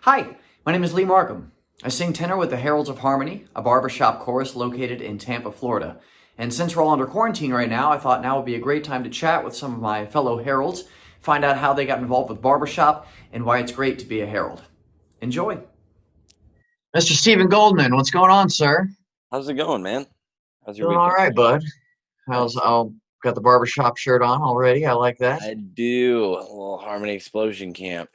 Hi, my name is Lee Markham. I sing tenor with the Heralds of Harmony, a barbershop chorus located in Tampa, Florida. And since we're all under quarantine right now, I thought now would be a great time to chat with some of my fellow Heralds, find out how they got involved with barbershop, and why it's great to be a Herald. Enjoy. Mr. Stephen Goldman, what's going on, sir? How's it going, man? How's your Doing all weekend? right, bud. How's Excellent. got the barbershop shirt on already? I like that. I do a little Harmony Explosion Camp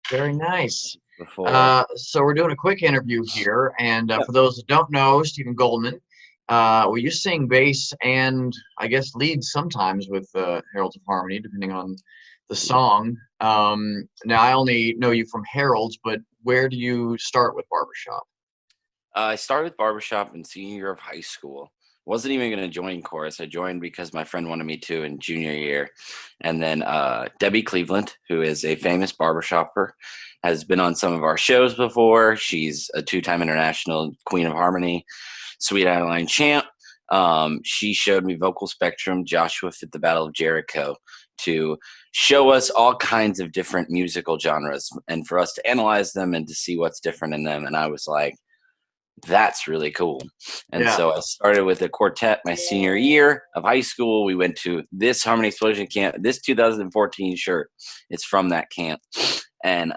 Very nice. before. So we're doing a quick interview here, and Yeah. for those that don't know, Stephen Goldman, well, you sing bass and I guess lead sometimes with Heralds of Harmony, depending on the song. Now I only know you from Heralds, but where do you start with barbershop? I started with barbershop in senior year of high school. Wasn't even going to join chorus. I joined because my friend wanted me to in junior year. And then Debbie Cleveland, who is a famous barbershopper, has been on some of our shows before. She's a two-time international Queen of Harmony, Sweet Adeline champ. She showed me Vocal Spectrum, Joshua Fit the Battle of Jericho, to show us all kinds of different musical genres and for us to analyze them and to see what's different in them. And I was like, that's really cool. And Yeah. so I started with a quartet my senior year of high school. We went to this Harmony Explosion camp, this 2014 shirt. It's from that camp. And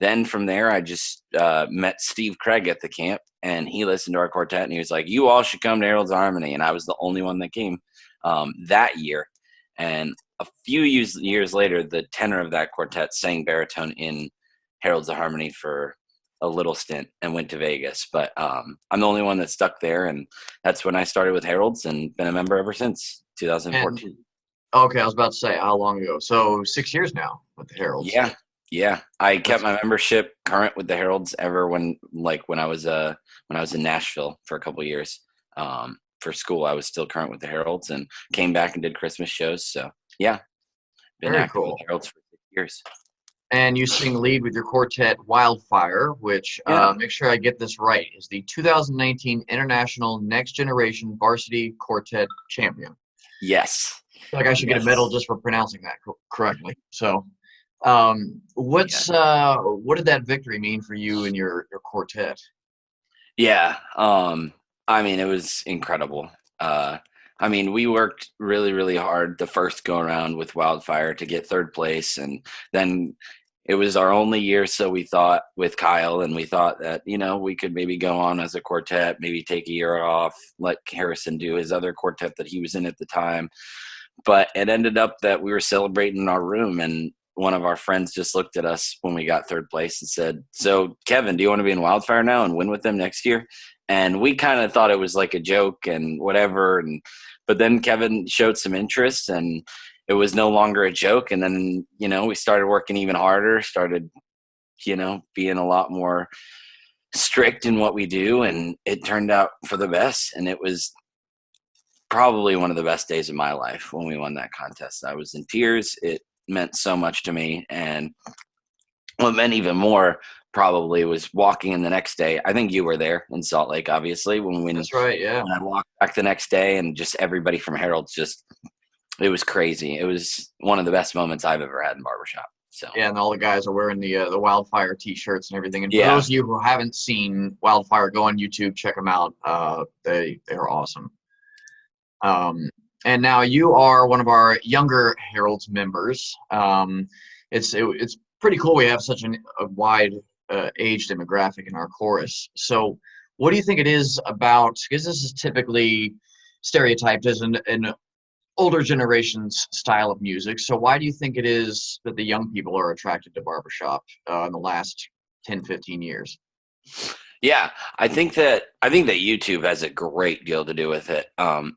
then from there, I just met Steve Craig at the camp, and he listened to our quartet, and he was like, "You all should come to Herald's Harmony." And I was the only one that came that year. And a few years later, the tenor of that quartet sang baritone in Herald's of Harmony for a little stint and went to Vegas. But I'm the only one that stuck there, and that's when I started with Herald's and been a member ever since And 2014. okay, I was about to say how long ago? So 6 years now with the Heralds. Yeah, yeah. I kept That's my membership current with the Heralds ever when I was in Nashville for a couple of years. For school, I was still current with the Heralds and came back and did Christmas shows. So yeah, been very active with cool. the Heralds for 6 years. And you sing lead with your quartet Wildfire, which, Yeah. make sure I get this right, is the 2019 International Next Generation Varsity Quartet Champion. Yes. I feel like I should get a Yes. medal just for pronouncing that correctly. So, what did that victory mean for you and your quartet? Yeah. I mean, it was incredible. I mean, we worked really, really hard the first go around with Wildfire to get third place. And then it was our only year. So we thought with Kyle, and we thought that, we could maybe go on as a quartet, maybe take a year off, let Harrison do his other quartet that he was in at the time. But it ended up that we were celebrating in our room, and one of our friends just looked at us when we got third place and said, "So, Kevin, do you want to be in Wildfire now and win with them next year?" And we kind of thought it was like a joke and whatever. But then Kevin showed some interest, and it was no longer a joke. And then, we started working even harder, started, being a lot more strict in what we do. And it turned out for the best. And it was probably one of the best days of my life when we won that contest. I was in tears. It meant so much to me. And what meant even more probably was walking in the next day. I think you were there in Salt Lake, obviously, when That's right, yeah. I walked back the next day, and just everybody from Harold's it was crazy. It was one of the best moments I've ever had in barbershop. So Yeah, and all the guys are wearing the Wildfire T-shirts and everything. And for yeah, those of you who haven't seen Wildfire, go on YouTube, check them out. They're awesome. And now you are one of our younger Herald's members. It's pretty cool we have such a wide age demographic in our chorus. So what do you think it is about, because this is typically stereotyped as an older generation's style of music. So why do you think it is that the young people are attracted to barbershop in the last 10, 15 years? yeah. I think that YouTube has a great deal to do with it.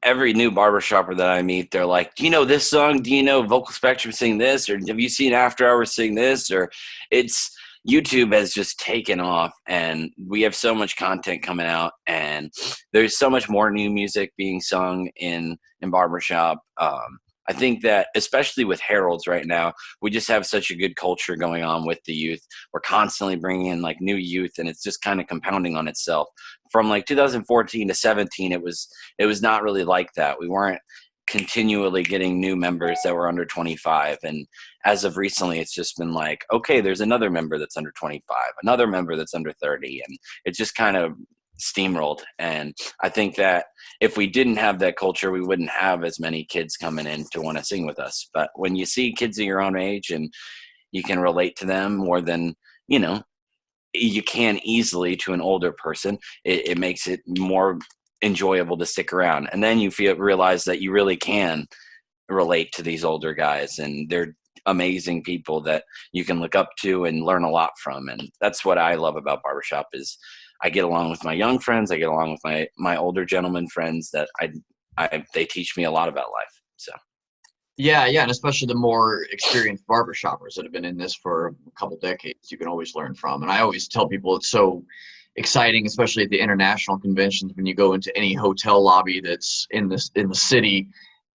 Every new barbershopper that I meet, they're like, "Do you know this song? Do you know Vocal Spectrum sing this? Or have you seen After Hours sing this?" Or it's YouTube has just taken off, and we have so much content coming out, and there's so much more new music being sung in barbershop. I think that especially with Heralds right now, we just have such a good culture going on with the youth. We're constantly bringing in like new youth, and it's just kind of compounding on itself. From like 2014 to 17, it was not really like that. We weren't continually getting new members that were under 25. And as of recently, it's just been like, okay, there's another member that's under 25, another member that's under 30. And it just kind of steamrolled. And I think that if we didn't have that culture, we wouldn't have as many kids coming in to want to sing with us. But when you see kids of your own age and you can relate to them more than, you can easily to an older person, it makes it more enjoyable to stick around. And then you realize that you really can relate to these older guys, and they're amazing people that you can look up to and learn a lot from. And that's what I love about Barbershop is I get along with my young friends. I get along with my older gentleman friends that they teach me a lot about life. So. Yeah, and especially the more experienced barbershoppers that have been in this for a couple decades, you can always learn from. And I always tell people it's so exciting, especially at the international conventions, when you go into any hotel lobby that's in the city,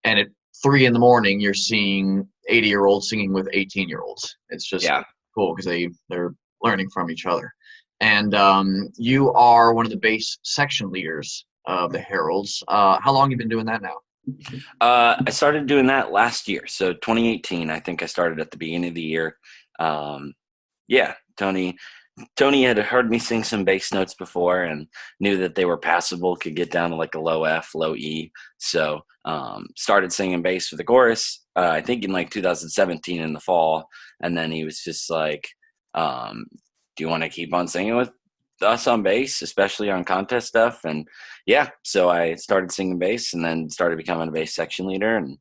and at 3 a.m. you're seeing 80-year-olds singing with 18-year-olds. It's just cool because they're learning from each other. And you are one of the bass section leaders of the Heralds. How long have you been doing that now? I started doing that last year. So 2018, I think I started at the beginning of the year. Tony had heard me sing some bass notes before and knew that they were passable, could get down to like a low F, low E. So started singing bass for the chorus, I think in like 2017 in the fall. And then he was just like, do you want to keep on singing with us on bass, especially on contest stuff? And so I started singing bass and then started becoming a bass section leader. And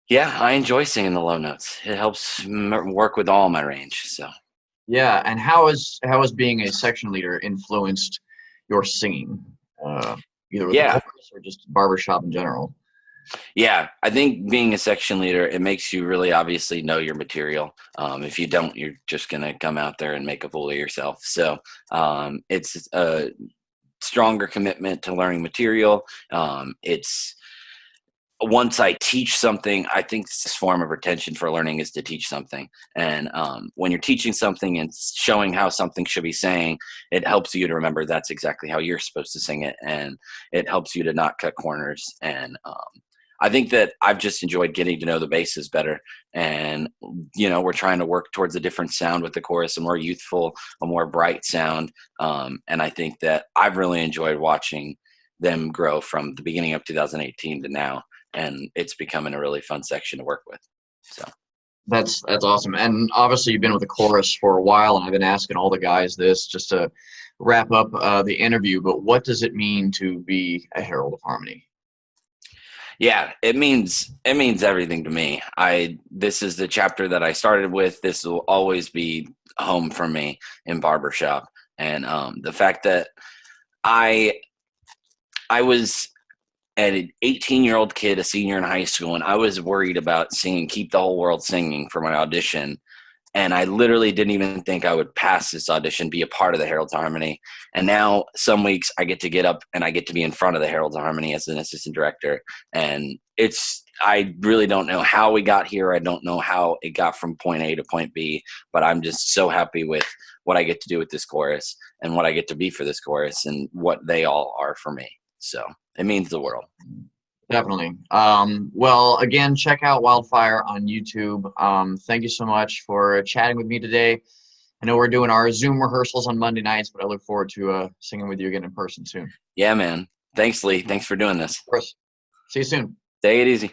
I enjoy singing the low notes. It helps work with all my range. So and how has being a section leader influenced your singing, either with the chorus or just barbershop in general? I think being a section leader, it makes you really obviously know your material. If you don't, you're just going to come out there and make a fool of yourself. So it's a stronger commitment to learning material. It's once I teach something, I think this form of retention for learning is to teach something. And when you're teaching something and showing how something should be sang, it helps you to remember that's exactly how you're supposed to sing it. And it helps you to not cut corners. And I think that I've just enjoyed getting to know the basses better. And, we're trying to work towards a different sound with the chorus, a more youthful, a more bright sound. And I think that I've really enjoyed watching them grow from the beginning of 2018 to now. And it's becoming a really fun section to work with. So that's awesome. And obviously you've been with the chorus for a while, and I've been asking all the guys this just to wrap up the interview, but what does it mean to be a Herald of Harmony? It means everything to me. This is the chapter that I started with. This will always be home for me in Barbershop. And the fact that I was an 18-year-old kid, a senior in high school, and I was worried about singing Keep the Whole World Singing for my audition. And I literally didn't even think I would pass this audition, be a part of the Heralds of Harmony. And now some weeks I get to get up and I get to be in front of the Heralds of Harmony as an assistant director. And I really don't know how we got here. I don't know how it got from point A to point B, but I'm just so happy with what I get to do with this chorus and what I get to be for this chorus and what they all are for me. So it means the world. Definitely. Well, again, check out Wildfire on YouTube. Thank you so much for chatting with me today. I know we're doing our Zoom rehearsals on Monday nights, but I look forward to singing with you again in person soon. Yeah, man. Thanks, Lee. Thanks for doing this. Of course. See you soon. Take it easy.